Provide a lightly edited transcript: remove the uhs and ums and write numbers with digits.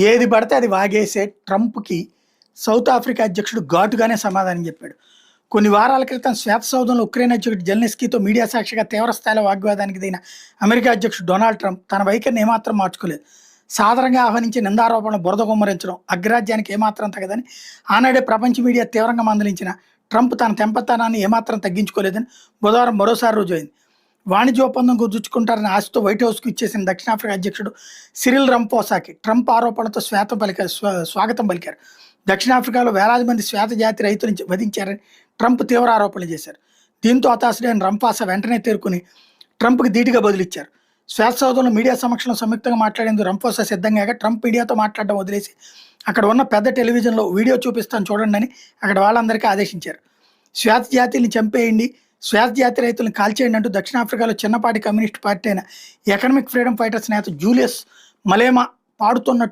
ఏది పడితే అది వాగేసే ట్రంప్‌కి సౌత్ ఆఫ్రికా అధ్యక్షుడు ఘాటుగానే సమాధానం చెప్పాడు. కొన్ని వారాల క్రితం శ్వేత సౌధంలో ఉక్రెయిన్ అధ్యక్షుడు జెలెన్స్కీతో మీడియా సాక్షిగా తీవ్ర స్థాయిలో వాగ్వాదానికి దిగిన అమెరికా అధ్యక్షుడు డొనాల్డ్ ట్రంప్ తన వైఖరిని ఏమాత్రం మార్చుకోలేదు. సాధారణంగా ఆహ్వానించి నిందారోపణలు బురద గుమ్మరించడం అగ్రరాజ్యానికి ఏమాత్రం తగదని ఆనాడే ప్రపంచ మీడియా తీవ్రంగా మందలించిన ట్రంప్ తన తెంపతనాన్ని ఏమాత్రం తగ్గించుకోలేదని బుధవారం మరోసారి రుజువైంది. వాణిజ్య ఒప్పందం కుదుర్చుకుంటారని ఆశతో వైట్ హౌస్కు ఇచ్చేసిన దక్షిణాఫ్రికా అధ్యక్షుడు సిరిల్ రంపోసాకి ట్రంప్ ఆరోపణలతో స్వాగతం పలికారు. దక్షిణాఫ్రికాలో వేలాది మంది శ్వేత జాతి రైతులను వధించారని ట్రంప్ తీవ్ర ఆరోపణలు చేశారు. దీంతో హతాశుడైన రంపాస వెంటనే తేరుకుని ట్రంప్కి ధీటుగా బదులిచ్చారు. శ్వేత సౌధంలో మీడియా సమక్షంలో సంయుక్తంగా మాట్లాడేందుకు రంపోసా సిద్ధంగా ట్రంప్ మీడియాతో మాట్లాడడం వదిలేసి అక్కడ ఉన్న పెద్ద టెలివిజన్లో వీడియో చూపిస్తాను చూడండి అని అక్కడ వాళ్ళందరికీ ఆదేశించారు. శ్వేత జాతిని చంపేయండి, శ్వేత జాతి రైతులను కాల్చేయండి అంటూ దక్షిణాఫ్రికాలో చిన్నపాటి కమ్యూనిస్ట్ పార్టీ అయిన ఎకనామిక్ ఫ్రీడమ్ ఫైటర్స్ నేత జూలియస్ మలేమా పాడుతున్నట్టు